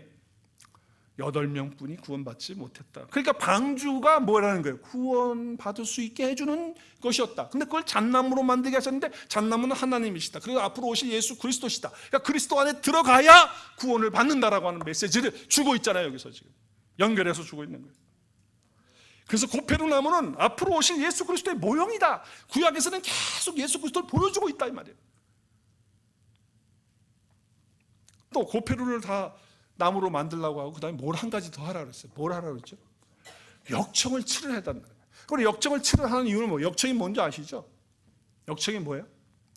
8명뿐이 구원받지 못했다. 그러니까 방주가 뭐라는 거예요? 구원받을 수 있게 해주는 것이었다. 근데 그걸 잣나무로 만들게 하셨는데, 잣나무는 하나님이시다. 그리고 앞으로 오실 예수 그리스도시다. 그러니까 그리스도 안에 들어가야 구원을 받는다라고 하는 메시지를 주고 있잖아요. 여기서 지금 연결해서 주고 있는 거예요. 그래서 고페르 나무는 앞으로 오실 예수 그리스도의 모형이다. 구약에서는 계속 예수 그리스도를 보여주고 있다 이 말이에요. 또 고페르를 다 나무로 만들려고 하고, 그 다음에 뭘 한 가지 더 하라 그랬어요. 뭘 하라 그랬죠? 역청을 치러야 된다는 거예요. 그럼 역청을 치러하는 이유는 뭐예요? 역청이 뭔지 아시죠? 역청이 뭐예요?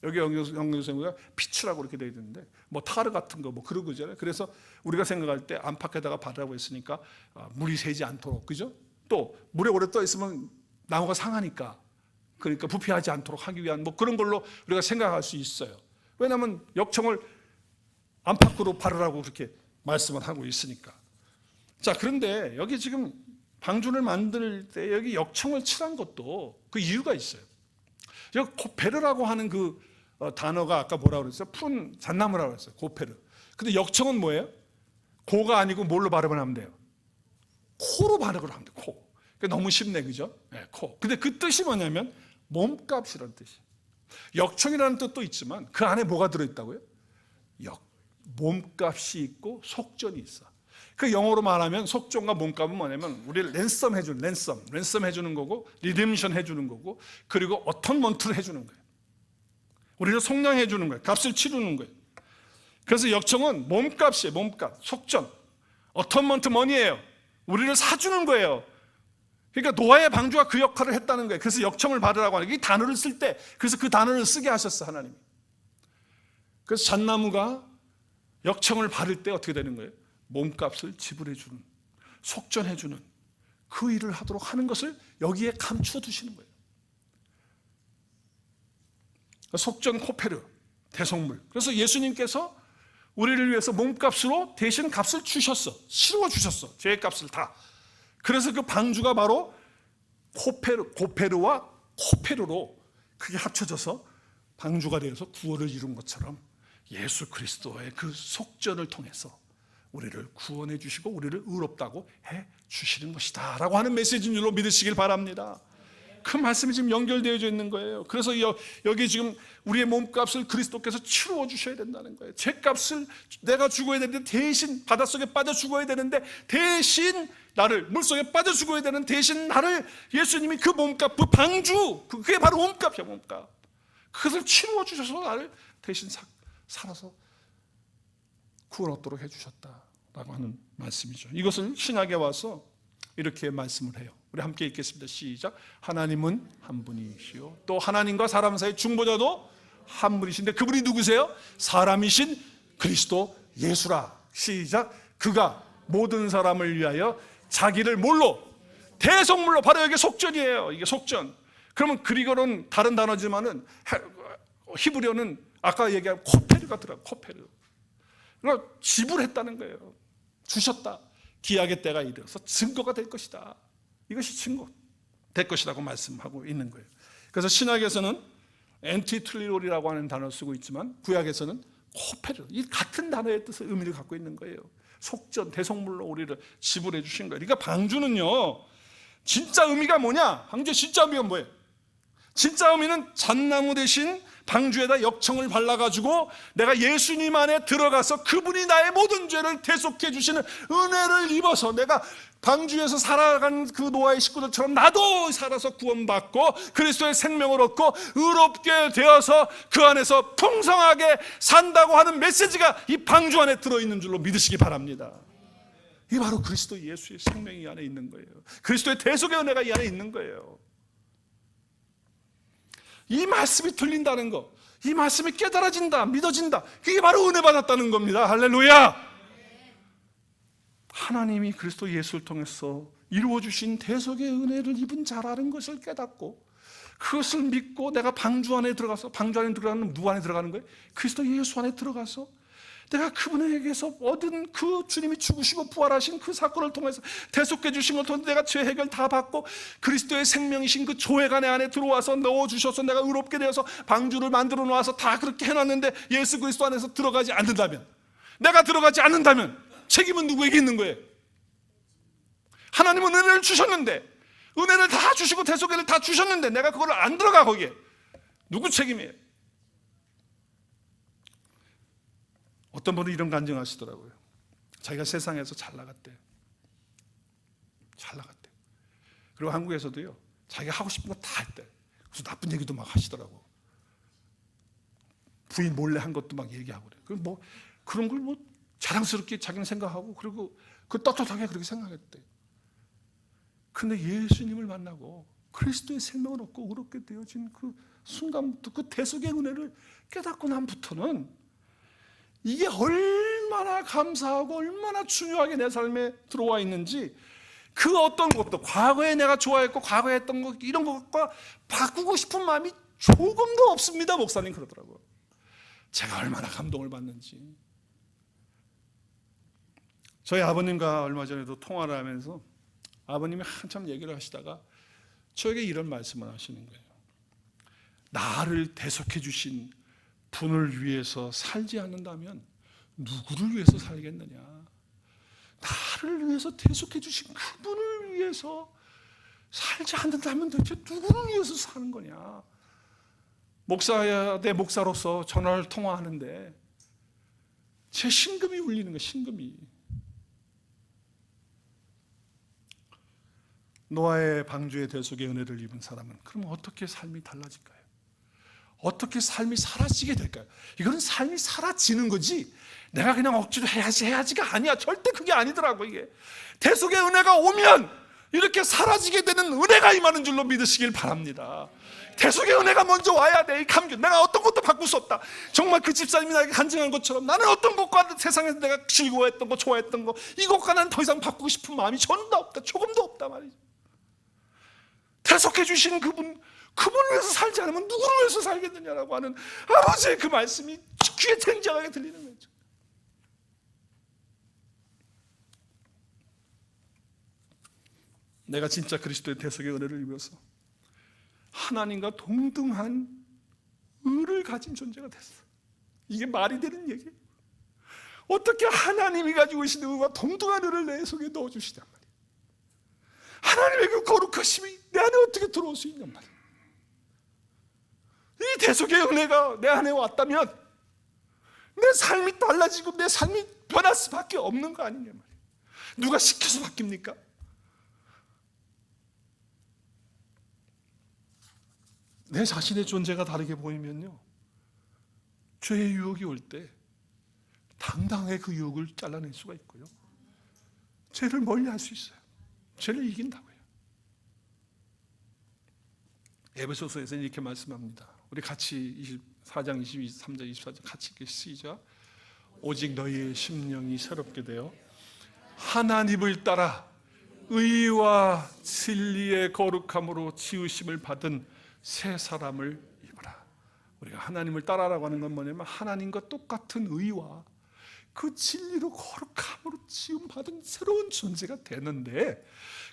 여기 영성서가 피츠라고 이렇게 되어 있는데, 뭐 타르 같은 거 뭐 그런 거잖아요. 그래서 우리가 생각할 때 안팎에다가 바르라고 했으니까 물이 새지 않도록, 그죠? 또 물에 오래 떠 있으면 나무가 상하니까, 그러니까 부패하지 않도록 하기 위한 뭐 그런 걸로 우리가 생각할 수 있어요. 왜냐하면 역청을 안팎으로 바르라고 그렇게 말씀을 하고 있으니까. 자, 그런데 여기 지금 방주를 만들 때 여기 역청을 칠한 것도 그 이유가 있어요. 여기 고페르라고 하는 그 단어가 아까 뭐라고 그랬어요? 푸른 잣나무라고 그랬어요. 고페르. 근데 역청은 뭐예요? 고가 아니고 뭘로 발음을 하면 돼요? 코로 발음을 하면 돼요. 코. 그러니까 너무 쉽네, 그죠? 네, 코. 근데 그 뜻이 뭐냐면 몸값이라는 뜻이에요. 역청이라는 뜻도 있지만 그 안에 뭐가 들어있다고요? 몸값이 있고 속전이 있어. 그 영어로 말하면 속전과 몸값은 뭐냐면 우리를 랜섬 해주는 거고, 리뎀션 해주는 거고, 그리고 어톤먼트를 해주는 거예요. 우리를 속량해 주는 거예요. 값을 치르는 거예요. 그래서 역정은 몸값이에요. 몸값, 속전. 어톤먼트 머니예요. 우리를 사주는 거예요. 그러니까 노아의 방주가 그 역할을 했다는 거예요. 그래서 역청을 받으라고 하는 이 단어를 쓸 때, 그래서 그 단어를 쓰게 하셨어, 하나님이. 그래서 잣나무가 역청을 받을 때 어떻게 되는 거예요? 몸값을 지불해 주는, 속전해 주는 그 일을 하도록 하는 것을 여기에 감추어 두시는 거예요. 속전 코페르, 대속물. 그래서 예수님께서 우리를 위해서 몸값으로 대신 값을 주셨어. 치루어 주셨어. 죄의 값을 다. 그래서 그 방주가 바로 고페르와 코페르로 그게 합쳐져서 방주가 되어서 구원을 이룬 것처럼 예수 그리스도의 그 속전을 통해서 우리를 구원해 주시고 우리를 의롭다고 해 주시는 것이다 라고 하는 메시지인 줄로 믿으시길 바랍니다. 그 말씀이 지금 연결되어져 있는 거예요. 그래서 여기 지금 우리의 몸값을 그리스도께서 치루어 주셔야 된다는 거예요. 죄값을 내가 죽어야 되는데 대신 바닷속에 빠져 죽어야 되는데 대신 나를, 물속에 빠져 죽어야 되는 대신 나를 예수님이 그 몸값, 그 방주, 그게 바로 몸값이야. 몸값. 그것을 치루어 주셔서 나를 대신 살아서 구원 얻도록 해주셨다라고 하는 말씀이죠. 이것을 신약에 와서 이렇게 말씀을 해요. 우리 함께 읽겠습니다. 시작. 하나님은 한 분이시요 또 하나님과 사람 사이 중보자도 한 분이신데 그분이 누구세요? 사람이신 그리스도 예수라. 시작. 그가 모든 사람을 위하여 자기를 뭘로? 대속물로. 바로 여기 속전이에요. 이게 속전. 그러면 그리고는 다른 단어지만은 히브리어는 아까 얘기한 코페르가 들어가요. 코페르. 그러니까 지불했다는 거예요. 주셨다. 기약의 때가 이르러서 증거가 될 것이다. 이것이 증거 될 것이라고 말씀하고 있는 거예요. 그래서 신약에서는 엔티틀리롤이라고 하는 단어를 쓰고 있지만 구약에서는 코페르, 이 같은 단어의 뜻을 의미를 갖고 있는 거예요. 속전, 대속물로 우리를 지불해 주신 거예요. 그러니까 방주는요, 진짜 의미가 뭐냐? 방주의 진짜 의미가 뭐예요? 진짜 의미는 잣나무 대신 방주에다 역청을 발라가지고 내가 예수님 안에 들어가서 그분이 나의 모든 죄를 대속해 주시는 은혜를 입어서 내가 방주에서 살아간 그 노아의 식구들처럼 나도 살아서 구원받고 그리스도의 생명을 얻고 의롭게 되어서 그 안에서 풍성하게 산다고 하는 메시지가 이 방주 안에 들어있는 줄로 믿으시기 바랍니다. 이게 바로 그리스도 예수의 생명이 이 안에 있는 거예요. 그리스도의 대속의 은혜가 이 안에 있는 거예요. 이 말씀이 들린다는 것, 이 말씀이 깨달아진다, 믿어진다, 그게 바로 은혜 받았다는 겁니다. 할렐루야. 하나님이 그리스도 예수를 통해서 이루어주신 대속의 은혜를 입은 자라는 것을 깨닫고 그것을 믿고 내가 방주 안에 들어가서, 방주 안에 들어가는 누구 안에 들어가는 거예요? 그리스도 예수 안에 들어가서 내가 그분에게서 얻은 그 주님이 죽으시고 부활하신 그 사건을 통해서 대속해 주신 걸 통해서 내가 죄 해결 다 받고 그리스도의 생명이신 그 조회관 안에 들어와서 넣어주셔서 내가 의롭게 되어서 방주를 만들어 놓아서 다 그렇게 해놨는데 예수 그리스도 안에서 들어가지 않는다면, 내가 들어가지 않는다면 책임은 누구에게 있는 거예요? 하나님은 은혜를 주셨는데, 은혜를 다 주시고 대속을 다 주셨는데 내가 그걸 안 들어가, 거기에 누구 책임이에요? 어떤 분은 이런 간증하시더라고요. 자기가 세상에서 잘 나갔대. 그리고 한국에서도요, 자기가 하고 싶은 거 다 했대. 그래서 나쁜 얘기도 막 하시더라고. 부인 몰래 한 것도 막 얘기하고 그래. 뭐 그런 걸 뭐 자랑스럽게 자기는 생각하고, 그리고 그 떳떳하게 그렇게 생각했대. 근데 예수님을 만나고 그리스도의 생명을 얻고 의롭게 되어진 그 순간부터 그 대속의 은혜를 깨닫고 난부터는 이게 얼마나 감사하고 얼마나 중요하게 내 삶에 들어와 있는지, 그 어떤 것도 과거에 내가 좋아했고 과거에 했던 것 이런 것과 바꾸고 싶은 마음이 조금도 없습니다. 목사님 그러더라고요. 제가 얼마나 감동을 받는지. 저희 아버님과 얼마 전에도 통화를 하면서 아버님이 한참 얘기를 하시다가 저에게 이런 말씀을 하시는 거예요. 나를 대속해 주신 분을 위해서 살지 않는다면 누구를 위해서 살겠느냐? 나를 위해서 대속해 주신 그분을 위해서 살지 않는다면 대체 누구를 위해서 사는 거냐? 내 목사로서 전화를 통화하는데 제 신금이 울리는 거예요. 신금이. 노아의 방주의 대속의 은혜를 입은 사람은 그럼 어떻게 삶이 달라질까요? 어떻게 삶이 사라지게 될까요? 이거는 삶이 사라지는 거지 내가 그냥 억지로 해야지가 아니야. 절대 그게 아니더라고. 이게 대속의 은혜가 오면 이렇게 사라지게 되는 은혜가 임하는 줄로 믿으시길 바랍니다. 대속의 은혜가 먼저 와야 돼. 이 감격, 내가 어떤 것도 바꿀 수 없다. 정말 그 집사님이 나에게 간증한 것처럼 나는 어떤 것과 세상에서 내가 즐거워했던 거, 좋아했던 거, 이것과 난 더 이상 바꾸고 싶은 마음이 전도 없다. 조금도 없다 말이죠. 대속해 주신 그분을 위해서 살지 않으면 누구를 위해서 살겠느냐라고 하는 아버지의 그 말씀이 귀에 쟁쟁하게 들리는 거죠. 내가 진짜 그리스도의 대속의 은혜를 입어서 하나님과 동등한 의를 가진 존재가 됐어. 이게 말이 되는 얘기예요. 어떻게 하나님이 가지고 계신 의와 동등한 의를 내 속에 넣어주시단 말이에요. 하나님의 그 거룩하심이 내 안에 어떻게 들어올 수 있냔 말이에요. 이 대속의 은혜가 내 안에 왔다면 내 삶이 달라지고 내 삶이 변할 수밖에 없는 거 아니냐 말이에요. 누가 시켜서 바뀝니까? 내 자신의 존재가 다르게 보이면요, 죄의 유혹이 올 때 당당하게 그 유혹을 잘라낼 수가 있고요, 죄를 멀리할 수 있어요. 죄를 이긴다고요. 에베소서에서는 이렇게 말씀합니다. 우리 같이 24장, 23장, 24장 같이 읽기 시작. 오직 너희의 심령이 새롭게 되어 하나님을 따라 의와 진리의 거룩함으로 지으심을 받은 새 사람을 입으라. 우리가 하나님을 따라라고 하는 건 뭐냐면 하나님과 똑같은 의와 그 진리로 거룩함으로 지음받은 새로운 존재가 되는데,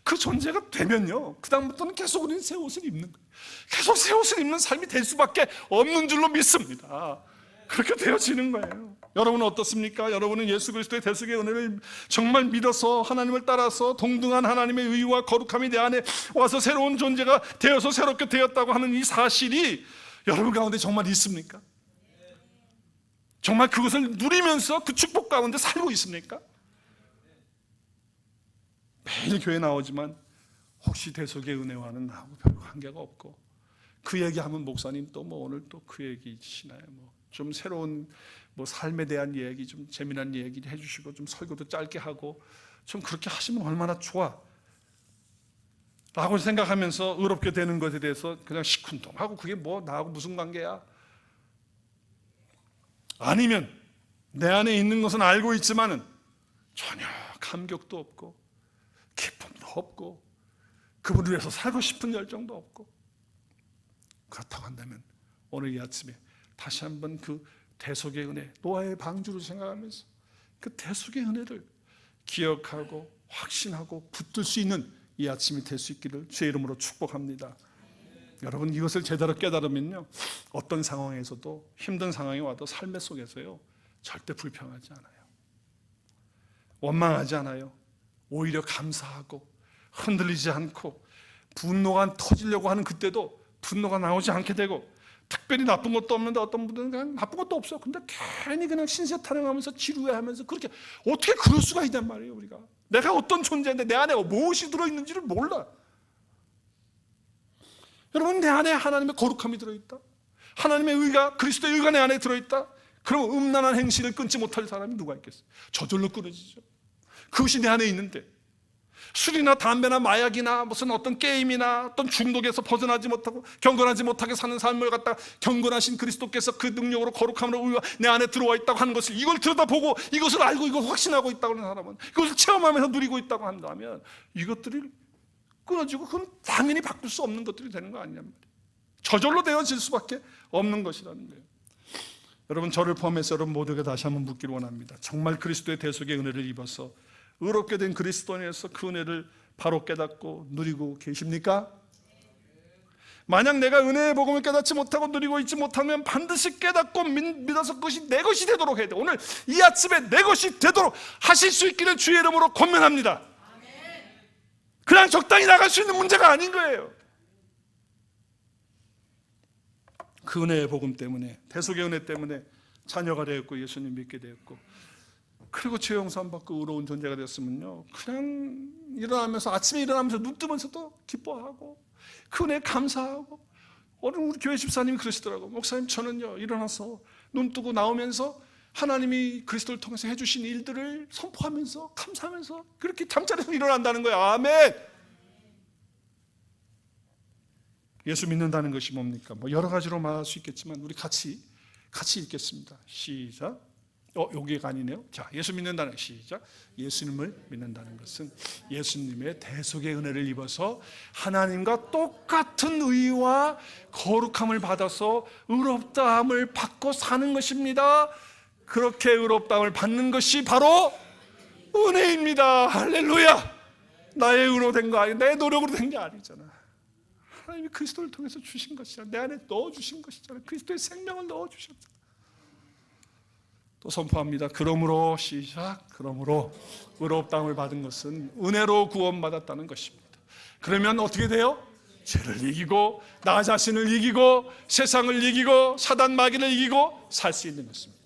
그 존재가 되면요, 그 다음부터는 계속 우리는 새 옷을 입는 거예요. 계속 새 옷을 입는 삶이 될 수밖에 없는 줄로 믿습니다. 그렇게 되어지는 거예요. 여러분은 어떻습니까? 여러분은 예수 그리스도의 대속의 은혜를 정말 믿어서 하나님을 따라서 동등한 하나님의 의와 거룩함이 내 안에 와서 새로운 존재가 되어서 새롭게 되었다고 하는 이 사실이 여러분 가운데 정말 있습니까? 정말 그것을 누리면서 그 축복 가운데 살고 있습니까? 매일 교회 나오지만 혹시 대속의 은혜와는 나하고 별 관계가 없고, 그 얘기하면 목사님 또 뭐 오늘 또 그 얘기시나요? 뭐 좀 새로운 뭐 삶에 대한 얘기, 좀 재미난 얘기 해주시고 좀 설교도 짧게 하고 좀 그렇게 하시면 얼마나 좋아 라고 생각하면서 의롭게 되는 것에 대해서 그냥 시큰둥하고 그게 뭐 나하고 무슨 관계야? 아니면 내 안에 있는 것은 알고 있지만은 전혀 감격도 없고 기쁨도 없고 그분을 위해서 살고 싶은 열정도 없고, 그렇다고 한다면 오늘 이 아침에 다시 한번 그 대속의 은혜, 노아의 방주를 생각하면서 그 대속의 은혜를 기억하고 확신하고 붙들 수 있는 이 아침이 될 수 있기를 주의 이름으로 축복합니다. 여러분, 이것을 제대로 깨달으면요, 어떤 상황에서도 힘든 상황이 와도 삶의 속에서요 절대 불평하지 않아요. 원망하지 않아요. 오히려 감사하고 흔들리지 않고, 분노가 터지려고 하는 그때도 분노가 나오지 않게 되고, 특별히 나쁜 것도 없는데 어떤 분들은 그냥 나쁜 것도 없어. 근데 괜히 그냥 신세 타령하면서 지루해하면서, 그렇게 어떻게 그럴 수가 있단 말이에요. 우리가 내가 어떤 존재인데 내 안에 무엇이 들어있는지를 몰라. 여러분, 내 안에 하나님의 거룩함이 들어있다, 하나님의 의가, 그리스도의 의가 내 안에 들어있다. 그럼 음란한 행실을 끊지 못할 사람이 누가 있겠어요? 저절로 끊어지죠. 그것이 내 안에 있는데 술이나 담배나 마약이나 무슨 어떤 게임이나 어떤 중독에서 벗어나지 못하고 경건하지 못하게 사는 삶을 갖다가 경건하신 그리스도께서 그 능력으로 거룩함으로 의와 내 안에 들어와 있다고 하는 것을, 이걸 들여다보고 이것을 알고 이걸 확신하고 있다고 하는 사람은, 이것을 체험하면서 누리고 있다고 한다면 이것들이 끊어지고 그건 당연히 바꿀 수 없는 것들이 되는 거 아니냔 말이에요. 저절로 되어질 수밖에 없는 것이라는 거예요. 여러분, 저를 포함해서 여러분 모두에게 다시 한번 묻기를 원합니다. 정말 그리스도의 대속의 은혜를 입어서 의롭게 된 그리스도인에서 그 은혜를 바로 깨닫고 누리고 계십니까? 만약 내가 은혜의 복음을 깨닫지 못하고 누리고 있지 못하면 반드시 깨닫고 믿어서 그것이 내 것이 되도록 해야 돼. 오늘 이 아침에 내 것이 되도록 하실 수 있기를 주의 이름으로 권면합니다. 그냥 적당히 나갈 수 있는 문제가 아닌 거예요. 그 은혜의 복음 때문에, 대속의 은혜 때문에 자녀가 되었고 예수님 믿게 되었고, 그리고 죄 용서함 받고 의로운 존재가 되었으면요, 그냥 일어나면서 아침에 일어나면서 눈 뜨면서도 기뻐하고 그 은혜에 감사하고. 오늘 우리 교회 집사님이 그러시더라고. 목사님, 저는요 일어나서 눈 뜨고 나오면서 하나님이 그리스도를 통해서 해주신 일들을 선포하면서 감사하면서 그렇게 잠자리에서 일어난다는 거예요. 아멘. 예수 믿는다는 것이 뭡니까? 뭐 여러 가지로 말할 수 있겠지만 우리 같이 읽겠습니다. 시작. 여기가 아니네요. 자, 예수 믿는다는, 시작. 예수님을 믿는다는 것은 예수님의 대속의 은혜를 입어서 하나님과 똑같은 의와 거룩함을 받아서 의롭다함을 받고 사는 것입니다. 그렇게 의롭다함을 받는 것이 바로 은혜입니다. 할렐루야. 나의 의로 된 거 아니고 내 노력으로 된 게 아니잖아. 하나님이 그리스도를 통해서 주신 것이잖아. 내 안에 넣어주신 것이잖아. 그리스도의 생명을 넣어주셨잖아. 또 선포합니다. 그러므로, 시작. 그러므로 의롭다함을 받은 것은 은혜로 구원받았다는 것입니다. 그러면 어떻게 돼요? 죄를 이기고 나 자신을 이기고 세상을 이기고 사단 마귀를 이기고 살 수 있는 것입니다.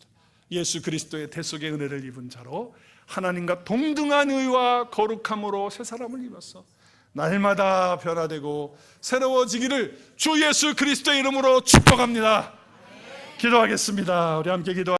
예수 그리스도의 대속의 은혜를 입은 자로 하나님과 동등한 의와 거룩함으로 새 사람을 입어서 날마다 변화되고 새로워지기를 주 예수 그리스도의 이름으로 축복합니다. 기도하겠습니다. 우리 함께 기도.